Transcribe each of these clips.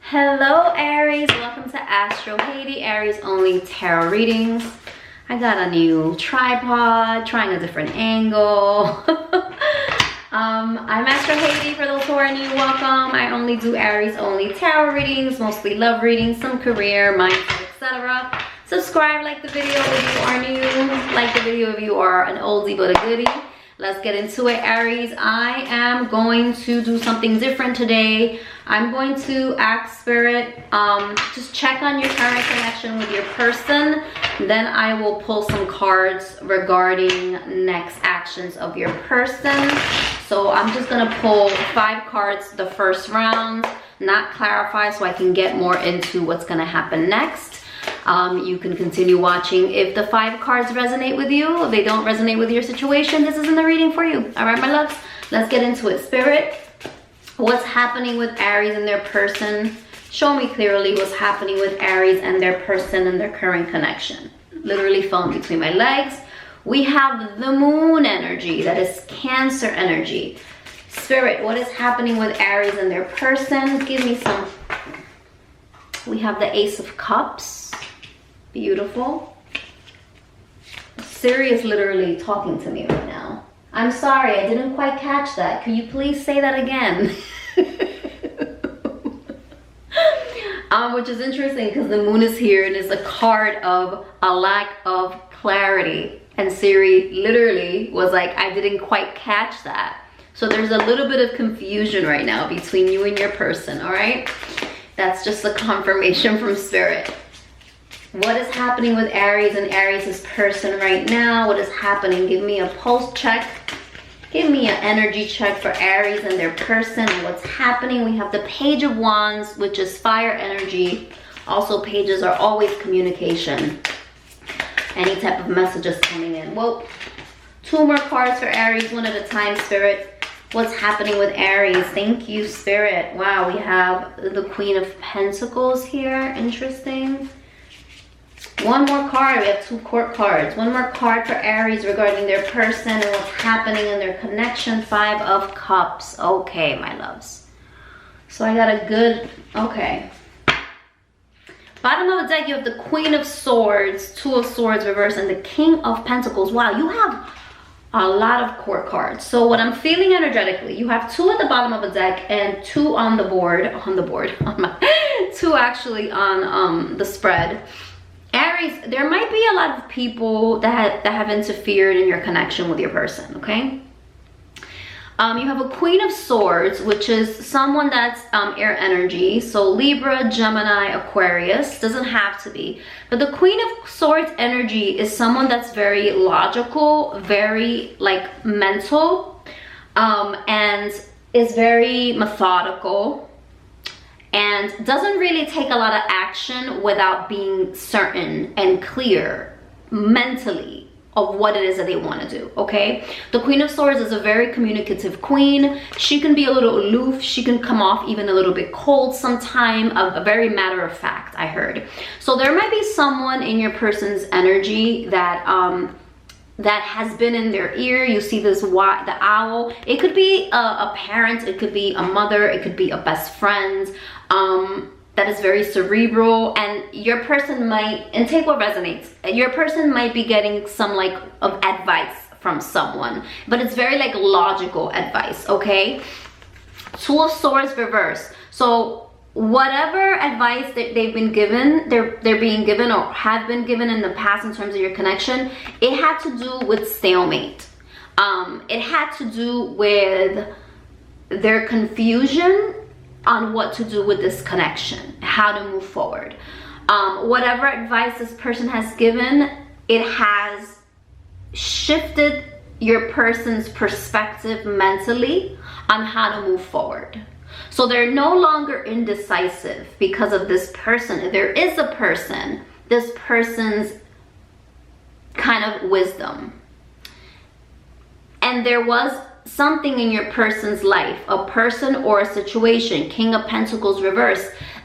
Hello Aries, welcome to Astro Haiti, Aries only tarot readings. I got a new tripod, trying a different angle. I'm Astro Haiti, for those who are new, welcome. I only do Aries only tarot readings, mostly love readings, some career, mindset, etc. Subscribe, like the video if you are new, like the video if you are an oldie but a goodie. Let's get into it, Aries. I am going to do something different today. I'm going to ask Spirit, just check on your current connection with your person. Then I will pull some cards regarding next actions of your person. So I'm just gonna pull 5 cards the first round, not clarify, so I can get more into what's gonna happen next. You can continue watching if the 5 cards resonate with you. If they don't resonate with your situation, this isn't the reading for you. All right, my loves, let's get into it. Spirit, what's happening with Aries and their person? Show me clearly what's happening with Aries and their person and their current connection. Literally fell between my legs. We have the moon energy, that is Cancer energy. Spirit, what is happening with Aries and their person? Give me some. We have the Ace of Cups. Beautiful. Siri is literally talking to me right now. I'm sorry, I didn't quite catch that. Could you please say that again? Which is interesting because the moon is here and it's a card of a lack of clarity. And Siri literally was like, I didn't quite catch that. So there's a little bit of confusion right now between you and your person, all right? That's just a confirmation from Spirit. What is happening with Aries and Aries' person right now? What is happening? Give me a pulse check. Give me an energy check for Aries and their person and what's happening. We have the Page of Wands, which is fire energy. Also, pages are always communication. Any type of messages coming in. Well, 2 more cards for Aries, one at a time, Spirit. What's happening with Aries? Thank you, Spirit. Wow, we have the Queen of Pentacles here. Interesting. One more card. We have 2 court cards. One more card for Aries regarding their person and what's happening in their connection. 5 of Cups. Okay, my loves. So I got a good, okay. Bottom of the deck, you have the Queen of Swords, 2 of Swords reverse, and the King of Pentacles. Wow, you have a lot of court cards. So what I'm feeling energetically, you have 2 at the bottom of the deck and 2 on the board, 2 actually on the spread. Aries, there might be a lot of people that have interfered in your connection with your person, okay? You have a Queen of Swords, which is someone that's air energy. So Libra, Gemini, Aquarius, doesn't have to be. But the Queen of Swords energy is someone that's very logical, very like mental, and is very methodical. And doesn't really take a lot of action without being certain and clear mentally of what it is that they want to do, okay? The Queen of Swords is a very communicative queen. She can be a little aloof. She can come off even a little bit cold sometime, a very matter of fact, I heard. So there might be someone in your person's energy that that has been in their ear. You see this the owl. It could be a parent, it could be a mother, it could be a best friend that is very cerebral, and your person might, and take what resonates, your person might be getting some like of advice from someone, but it's very like logical advice, okay? 2 of Swords reverse. So whatever advice that they've been given, they're being given or have been given in the past in terms of your connection, it had to do with stalemate. It had to do with their confusion on what to do with this connection, how to move forward. Whatever advice this person has given, it has shifted your person's perspective mentally on how to move forward. So they're no longer indecisive because of this person. If there is a person, this person's kind of wisdom. And there was something in your person's life, a person or a situation, King of Pentacles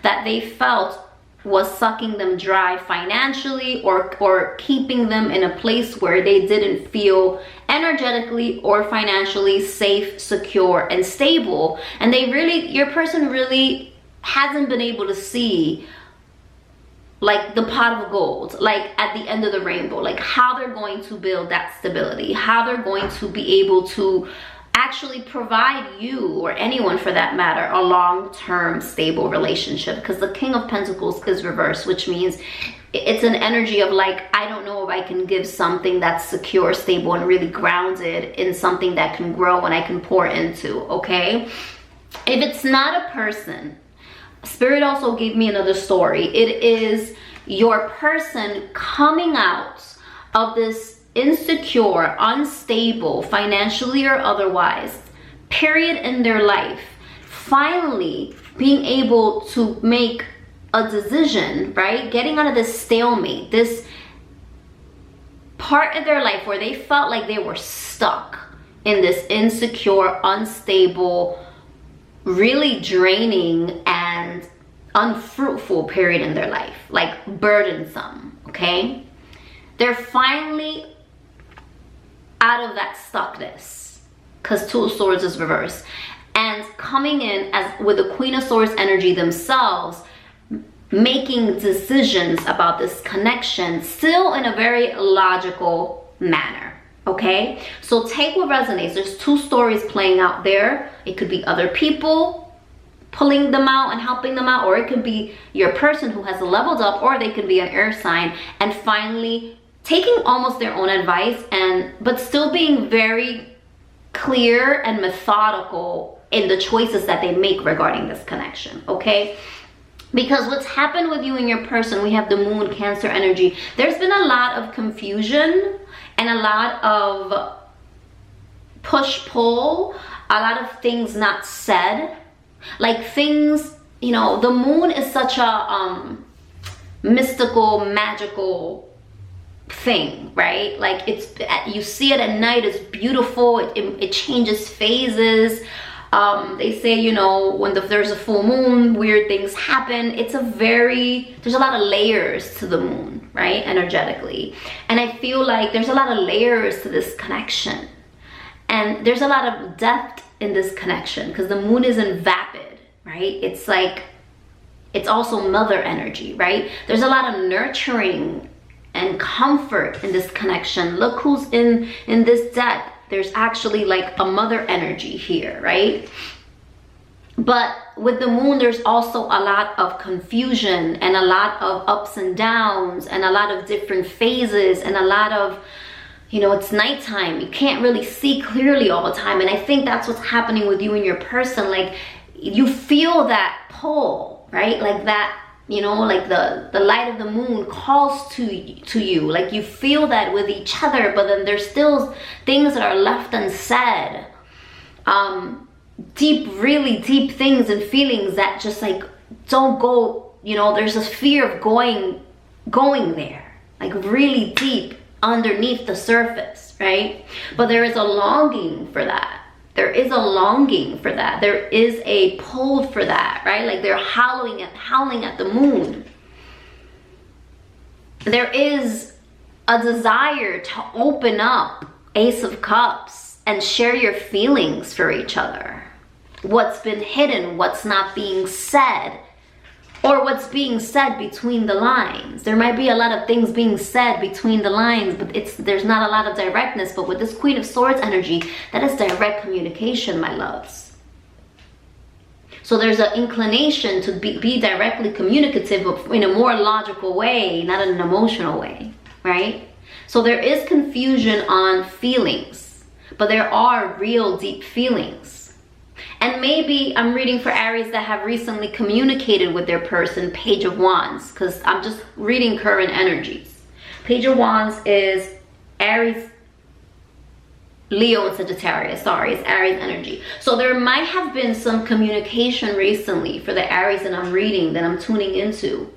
that they felt was sucking them dry financially or keeping them in a place where they didn't feel energetically or financially safe, secure, and stable. And they really, your person really hasn't been able to see like the pot of gold, like at the end of the rainbow, like how they're going to build that stability, how they're going to be able to actually provide you, or anyone for that matter, a long-term stable relationship. Because the King of Pentacles is reversed, which means it's an energy of like, I don't know if I can give something that's secure, stable, and really grounded in something that can grow and I can pour into, okay? If it's not a person, Spirit also gave me another story. It is your person coming out of this insecure, unstable, financially or otherwise, period in their life, finally being able to make a decision, right? Getting out of this stalemate, this part of their life where they felt like they were stuck in this insecure, unstable, really draining and unfruitful period in their life, like burdensome, okay? They're finally out of that stuckness, because Two of Swords is reversed, and coming in as with the Queen of Swords energy themselves, making decisions about this connection, still in a very logical manner, okay? So take what resonates. There's two stories playing out there. It could be other people pulling them out and helping them out, or it could be your person who has leveled up, or they could be an air sign and finally taking almost their own advice, but still being very clear and methodical in the choices that they make regarding this connection, okay? Because what's happened with you and your person, we have the Moon, Cancer energy. There's been a lot of confusion and a lot of push-pull, a lot of things not said. Like things, you know, the Moon is such a mystical, magical thing, right? Like it's, you see it at night, it's beautiful, it changes phases. They say, you know, when there's a full moon, weird things happen. It's a very, there's a lot of layers to the moon, right? Energetically. And I feel like there's a lot of layers to this connection. And there's a lot of depth in this connection because the moon isn't vapid, right? It's like, it's also mother energy, right? There's a lot of nurturing and comfort in this connection. Look who's in this deck. There's actually like a mother energy here, right? But with the moon, there's also a lot of confusion and a lot of ups and downs and a lot of different phases and a lot of, you know, it's nighttime. You can't really see clearly all the time. And I think that's what's happening with you and your person. Like you feel that pull, right? Like that, you know, like the light of the moon calls to you. Like you feel that with each other, but then there's still things that are left unsaid. Deep, really deep things and feelings that just like don't go, you know, there's this fear of going there, like really deep underneath the surface, right? But there is a longing for that. There is a longing for that. There is a pull for that, right? Like they're howling at the moon. There is a desire to open up, Ace of Cups, and share your feelings for each other. What's been hidden, what's not being said, or what's being said between the lines. There might be a lot of things being said between the lines, but there's not a lot of directness. But with this Queen of Swords energy, that is direct communication, my loves. So there's an inclination to be directly communicative, but in a more logical way, not in an emotional way, right? So there is confusion on feelings, but there are real deep feelings. And maybe I'm reading for Aries that have recently communicated with their person, Page of Wands, because I'm just reading current energies. Page of Wands is Aries, Leo, and Sagittarius. Sorry, it's Aries energy. So there might have been some communication recently for the Aries that I'm reading, that I'm tuning into.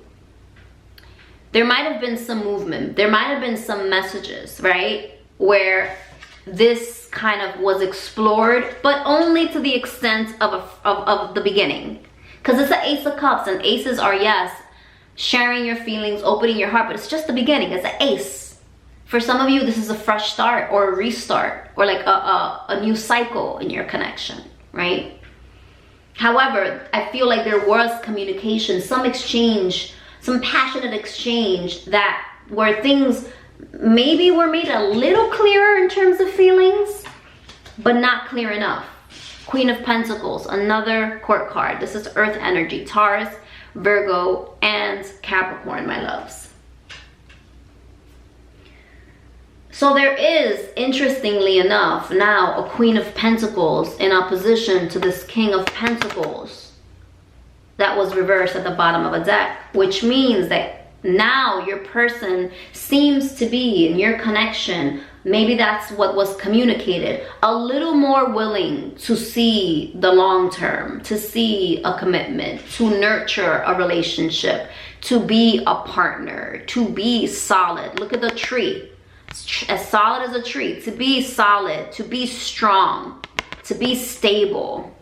There might have been some movement. There might have been some messages, right? Where this kind of was explored, but only to the extent of the beginning. Because it's the Ace of Cups, and aces are, yes, sharing your feelings, opening your heart, but it's just the beginning. It's an ace. For some of you, this is a fresh start or a restart or like a new cycle in your connection, right? However, I feel like there was communication, some exchange, some passionate exchange that where things maybe were made a little clearer in terms of feelings, but not clear enough. Queen of Pentacles, another court card. This is earth energy, Taurus, Virgo, and Capricorn, my loves. So there is, interestingly enough, now a Queen of Pentacles in opposition to this King of Pentacles that was reversed at the bottom of a deck, which means that now your person seems to be in your connection, maybe that's what was communicated, a little more willing to see the long term, to see a commitment, to nurture a relationship, to be a partner, to be solid. Look at the tree. As solid as a tree, to be solid, to be strong, to be stable.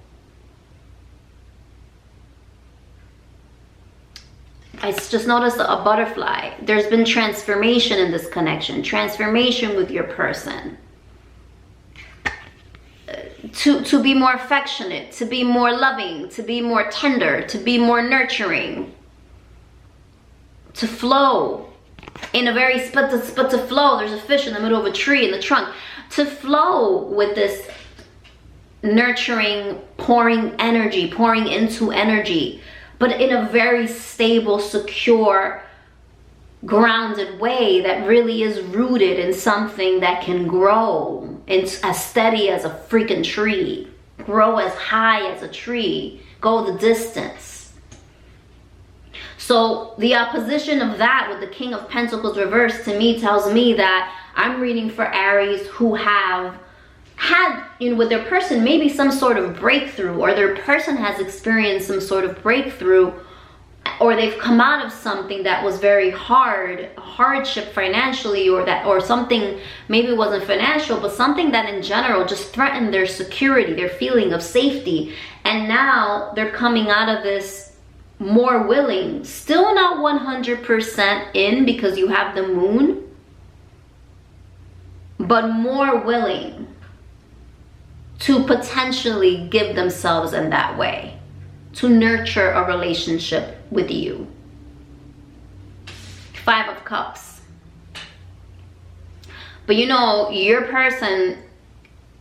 I just noticed a butterfly. There's been transformation in this connection, transformation with your person. To be more affectionate, to be more loving, to be more tender, to be more nurturing, to flow. In a very, but to flow, there's a fish in the middle of a tree in the trunk. To flow with this nurturing, pouring energy, pouring into energy, but in a very stable, secure, grounded way that really is rooted in something that can grow. It's as steady as a freaking tree, grow as high as a tree, go the distance. So the opposition of that with the King of Pentacles reversed to me tells me that I'm reading for Aries who have had, with their person, maybe some sort of breakthrough, or their person has experienced some sort of breakthrough, or they've come out of something that was very hardship financially, or something, maybe it wasn't financial, but something that in general just threatened their security, their feeling of safety. And now they're coming out of this more willing, still not 100% in because you have the moon, but more willing to potentially give themselves in that way, to nurture a relationship with you. 5 of Cups. But your person,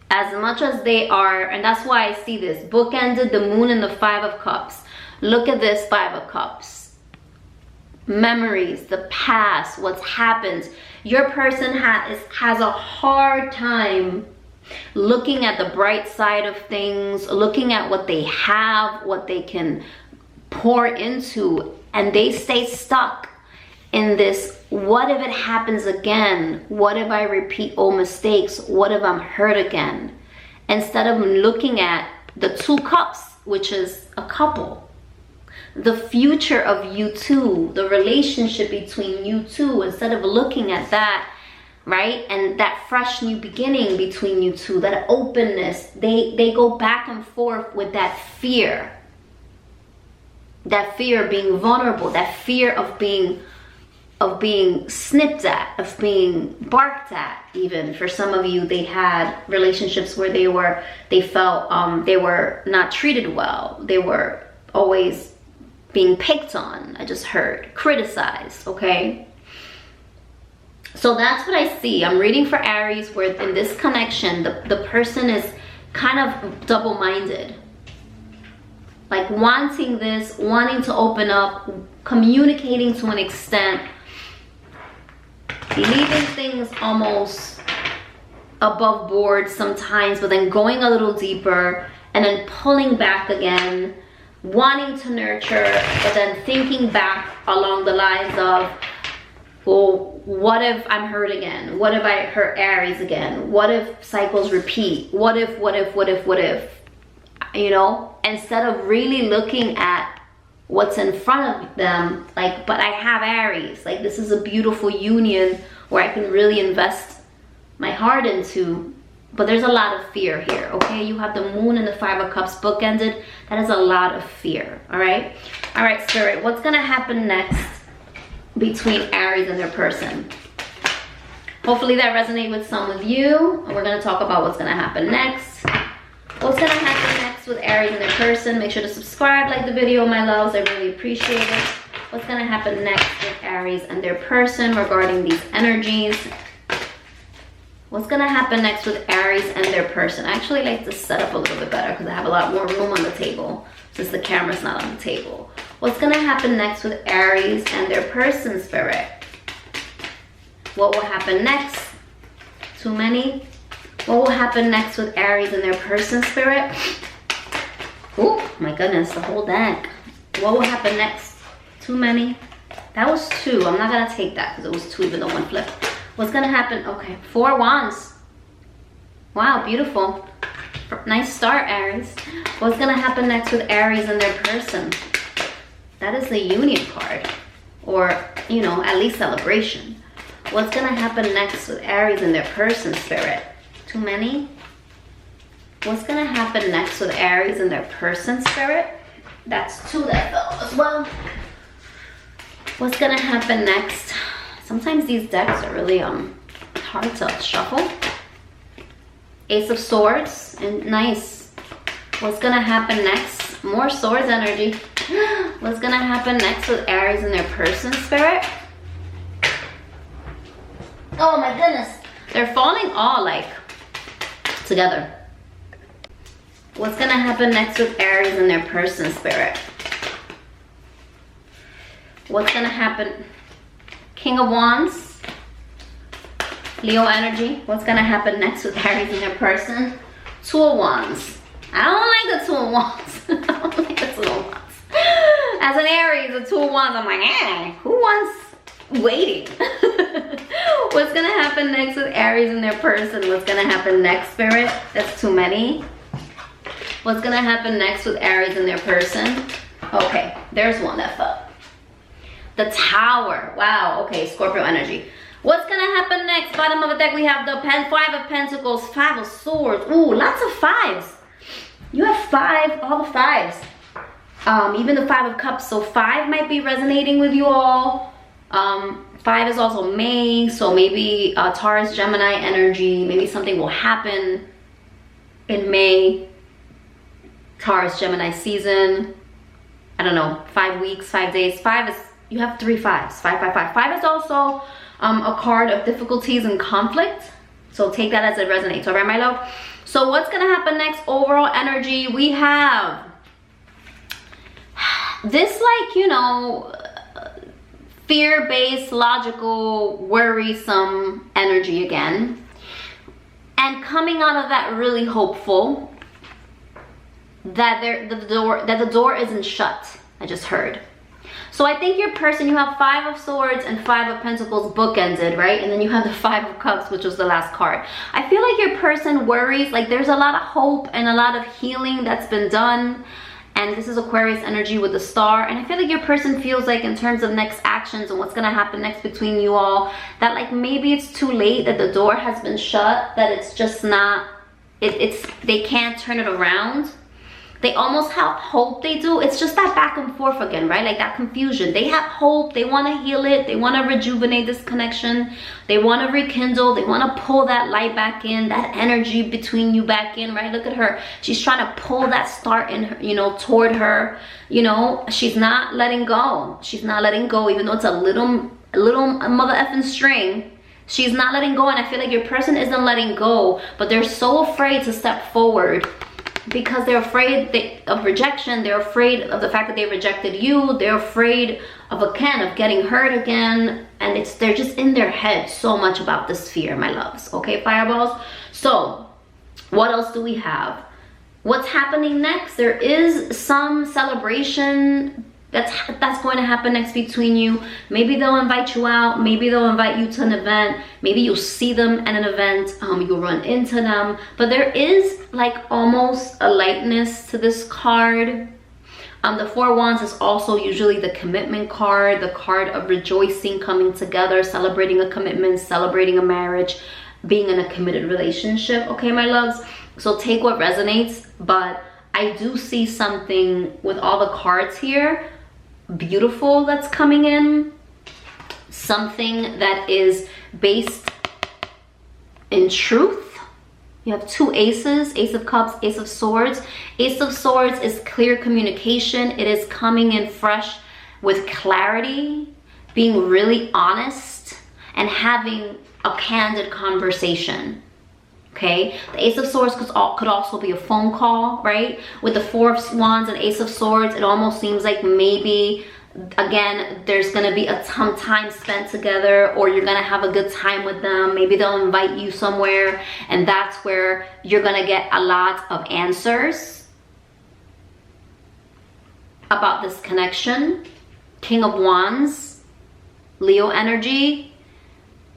as much as they are, and that's why I see this, bookended the moon and the 5 of Cups. Look at this 5 of Cups. Memories, the past, what's happened. Your person has a hard time looking at the bright side of things, looking at what they have, what they can pour into, and they stay stuck in this, what if it happens again? What if I repeat old mistakes? What if I'm hurt again? Instead of looking at the 2 cups, which is a couple. The future of you two, the relationship between you two, instead of looking at that, right? And that fresh new beginning between you two, that openness, they go back and forth with that fear. That fear of being vulnerable, that fear of being snipped at, of being barked at. Even for some of you, they had relationships where they felt they were not treated well. They were always being picked on, I just heard, criticized, okay? So that's what I see. I'm reading for Aries where in this connection, the person is kind of double-minded. Like wanting this, wanting to open up, communicating to an extent, leaving things almost above board sometimes, but then going a little deeper and then pulling back again, wanting to nurture, but then thinking back along the lines of, well, what if I'm hurt again? What if I hurt Aries again? What if cycles repeat? What if? Instead of really looking at what's in front of them, like, but I have Aries. Like, this is a beautiful union where I can really invest my heart into. But there's a lot of fear here, okay? You have the moon and the 5 of Cups bookended. That is a lot of fear, all right? All right, Spirit, what's gonna happen next between Aries and their person? Hopefully that resonated with some of you. And we're gonna talk about what's gonna happen next. What's gonna happen next with Aries and their person? Make sure to subscribe, like the video, my loves. I really appreciate it. What's gonna happen next with Aries and their person regarding these energies? What's gonna happen next with Aries and their person? I actually like to set up a little bit better because I have a lot more room on the table since the camera's not on the table. What's gonna happen next with Aries and their person, spirit? What will happen next? Too many? What will happen next with Aries and their person, spirit? Oh my goodness, the whole deck. What will happen next? Too many? That was 2. I'm not gonna take that because it was 2 even though 1 flipped. What's gonna happen? Okay, 4 wands. Wow, beautiful. Nice start, Aries. What's gonna happen next with Aries and their person? That is the union card, or, you know, at least celebration. What's gonna happen next with Aries and their person, spirit? Too many? What's gonna happen next with Aries and their person, spirit? That's 2 that fell as well. What's gonna happen next? Sometimes these decks are really hard to shuffle. Ace of Swords, and nice. What's gonna happen next? More swords energy. What's gonna happen next with Aries and their person, spirit? Oh my goodness. They're falling all like together. What's gonna happen next with Aries and their person, spirit? What's gonna happen? King of Wands, Leo energy. What's gonna happen next with Aries and their person? 2 of Wands. I don't like the 2 of Wands. I don't like the 2 of Wands. As an Aries, the 2 of Wands, I'm like, who wants waiting? What's gonna happen next with Aries and their person? What's gonna happen next, spirit? That's too many. What's gonna happen next with Aries and their person? Okay, there's one that fell. The Tower. Wow, okay, Scorpio energy. What's gonna happen next? Bottom of the deck, we have the 5 of Pentacles, 5 of Swords. Ooh, lots of 5s. You have 5, all the 5s. Even the 5 of Cups. So 5 might be resonating with you all. 5 is also May, so maybe Taurus, Gemini energy. Maybe something will happen in May. Taurus, Gemini season. I don't know, 5 weeks, 5 days. 5 is, you have 3 5s. 5, 5, 5. 5 is also a card of difficulties and conflict. So take that as it resonates, all right, my love? So what's gonna happen next? Overall energy, we have this, like, you know, fear-based, logical, worrisome energy again. And coming out of that really hopeful that the door isn't shut. I just heard. So I think your person, you have 5 of Swords and 5 of Pentacles bookended, right? And then you have the 5 of Cups, which was the last card. I feel like your person worries, like there's a lot of hope and a lot of healing that's been done. And this is Aquarius energy with the Star. And I feel like your person feels like, in terms of next actions and what's gonna happen next between you all, that like maybe it's too late, that the door has been shut, that it's just not, they can't turn it around. They almost have hope, they do. It's just that back and forth again, right? Like that confusion. They have hope, they want to heal it, they want to rejuvenate this connection, they want to rekindle, they want to pull that light back in, that energy between you back in, right? Look at her. She's trying to pull that star in her, you know, toward her. You know, she's not letting go. She's not letting go, even though it's a little mother effing string. She's not letting go, and I feel like your person isn't letting go, but they're so afraid to step forward. Because they're afraid of rejection, they're afraid of the fact that they rejected you, they're afraid of getting hurt again, and they're just in their head so much about this fear, my loves. Okay, fireballs? So what else do we have? What's happening next? There is some celebration that's going to happen next between you. Maybe they'll invite you out, maybe they'll invite you to an event, maybe you'll see them at an event, you'll run into them, but there is like almost a lightness to this card. The 4 of Wands is also usually the commitment card, the card of rejoicing, coming together, celebrating a commitment, celebrating a marriage, being in a committed relationship. Okay, my loves? So take what resonates, but I do see something with all the cards here, beautiful, that's coming in. Something that is based in truth, You have two aces, Ace of Cups, Ace of Swords. Ace of Swords is clear communication. It is coming in fresh with clarity, being really honest, and having a candid conversation. Okay, the Ace of Swords could also be a phone call, right? With the Four of Wands and Ace of Swords, it almost seems like maybe, again, there's gonna be some time spent together, or you're gonna have a good time with them. Maybe they'll invite you somewhere, and that's where you're gonna get a lot of answers about this connection. King of Wands, Leo energy.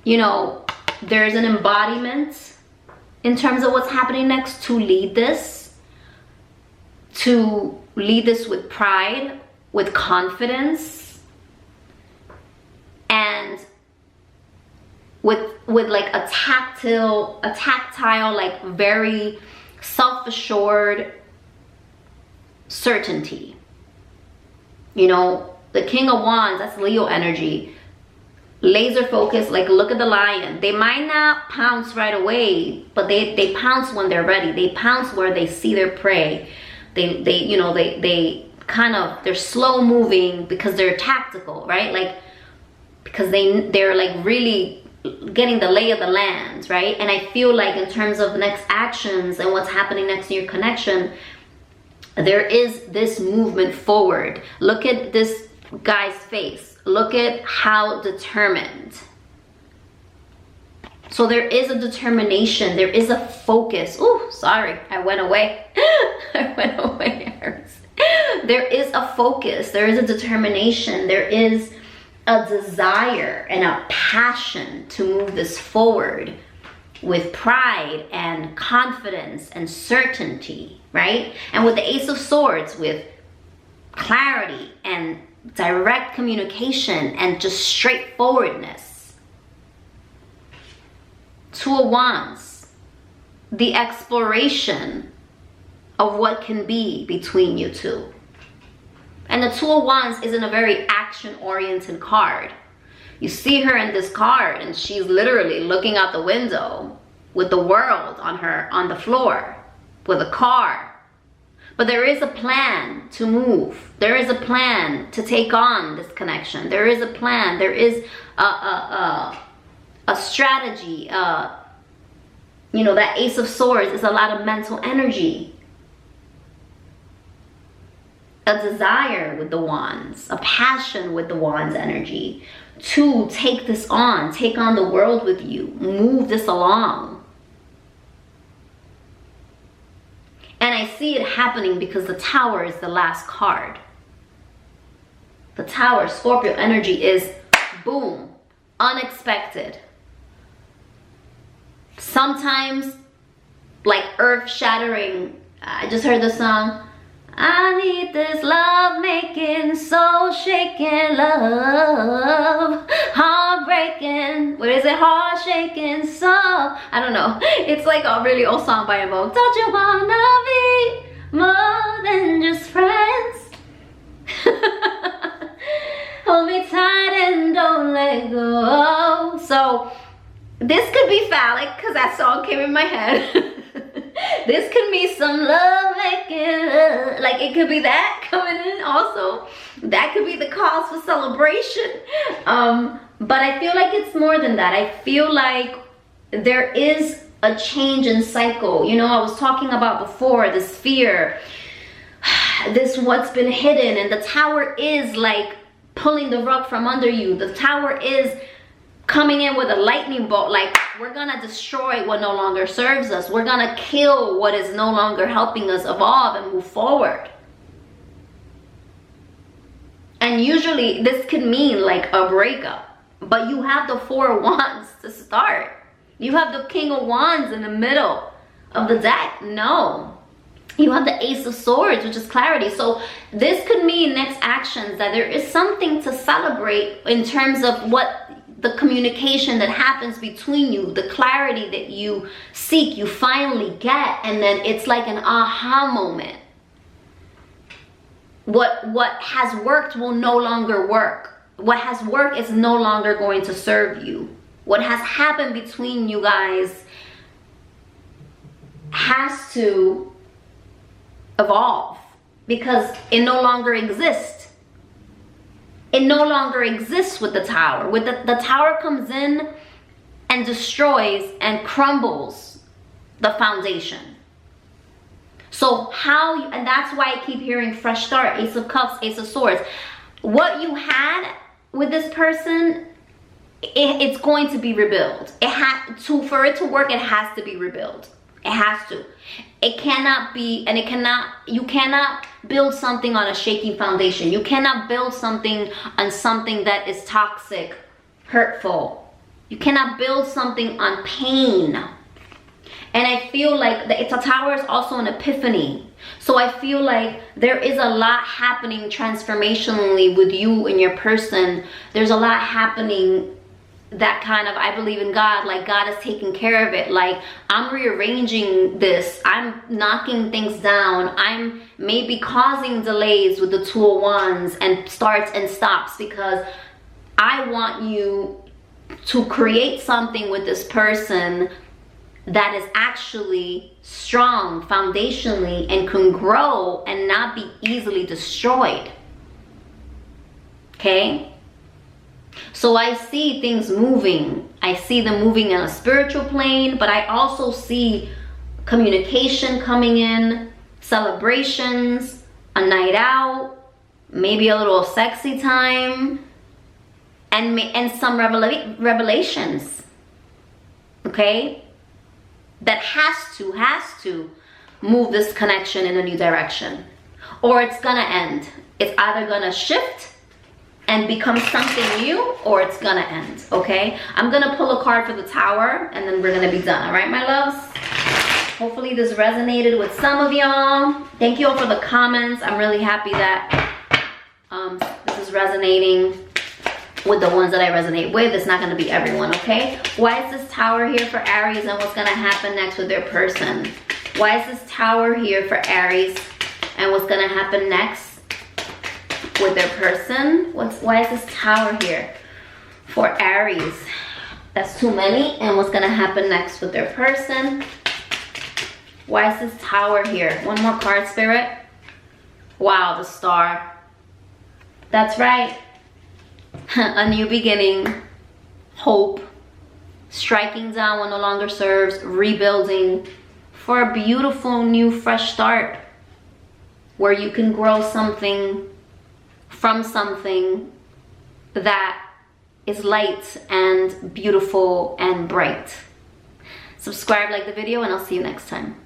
You know, there's an embodiment in terms of what's happening next, to lead this with pride, with confidence, and with like a tactile, like very self-assured certainty. You know, the King of Wands, that's Leo energy. Laser focus, like look at the lion. They might not pounce right away, but they pounce when they're ready. They pounce where they see their prey. They kind of, they're slow moving because they're tactical, right? Like, because they're like really getting the lay of the land, right? And I feel like in terms of next actions and what's happening next in your connection, there is this movement forward. Look at this guy's face. Look at how determined. So there is a determination. There is a focus. Oh, sorry, I went away. I went away, Aries. There is a focus. There is a determination. There is a desire and a passion to move this forward with pride and confidence and certainty, right? And with the Ace of Swords, with clarity and direct communication and just straightforwardness. Two of Wands, the exploration of what can be between you two. And the Two of Wands isn't a very action-oriented card. You see her in this card and she's literally looking out the window with the world on the floor, with a car. But there is a plan to move. There is a plan to take on this connection. There is a plan. There is a strategy. You know, that Ace of Swords is a lot of mental energy. A desire with the Wands. A passion with the Wands energy. To take this on. Take on the world with you. Move this along. And I see it happening because the Tower is the last card. The Tower, Scorpio energy, is boom, unexpected. Sometimes like earth-shattering. I just heard the song, I need this love making, soul shaking love, heartbreaking, what is it, heart shaking soul, I don't know, it's like a really old song by Vogue. Don't you wanna be more than just friends? Hold me tight and don't let go. So this could be phallic because that song came in my head. This could be some love making, like it could be that coming in also. That could be the cause for celebration. But I feel like it's more than that. I feel like there is a change in cycle. You know, I was talking about before, this fear, this what's been hidden, and the Tower is like pulling the rug from under you. The Tower is coming in with a lightning bolt, like we're gonna destroy what no longer serves us. We're gonna kill what is no longer helping us evolve and move forward. And usually this could mean like a breakup, but you have the Four of Wands to start. You have the King of Wands in the middle of the deck. No, you have the Ace of Swords, which is clarity. So this could mean next actions, that there is something to celebrate in terms of what the communication that happens between you, the clarity that you seek, you finally get, and then it's like an aha moment. What has worked will no longer work. What has worked is no longer going to serve you. What has happened between you guys has to evolve because it no longer exists. It no longer exists with the tower. With the tower comes in and destroys and crumbles the foundation. So how, and that's why I keep hearing fresh start, Ace of Cups, Ace of Swords. What you had with this person, it's going to be rebuilt. For it to work, it has to be rebuilt. It has to. It cannot be, and you cannot build something on a shaky foundation. You cannot build something on something that is toxic, hurtful. You cannot build something on pain. And I feel like the tower is also an epiphany. So I feel like there is a lot happening transformationally with you and your person. There's a lot happening that kind of, I believe in God, like God is taking care of it. Like I'm rearranging this. I'm knocking things down. I'm maybe causing delays with the Two of Wands and starts and stops because I want you to create something with this person that is actually strong foundationally and can grow and not be easily destroyed. Okay? So I see things moving. I see them moving in a spiritual plane, but I also see communication coming in, celebrations, a night out, maybe a little sexy time, and some revelations. Okay? That has to move this connection in a new direction, or it's gonna end. It's either gonna shift and become something new, or it's gonna end. Okay, I'm gonna pull a card for the Tower and then we're gonna be done. All right, my loves, hopefully this resonated with some of y'all. Thank you all for the comments. I'm really happy that this is resonating with the ones that I resonate with. It's not gonna be everyone, okay? Why is this Tower here for Aries, and what's gonna happen next with their person? Why is this Tower here for Aries, and what's gonna happen next with their person? Why is this Tower here for Aries? That's too many. And what's gonna happen next with their person? Why is this Tower here? One more card, Spirit. Wow, the Star. That's right. A new beginning, hope, striking down what no longer serves, rebuilding for a beautiful new fresh start where you can grow something from something that is light and beautiful and bright. Subscribe, like the video, and I'll see you next time.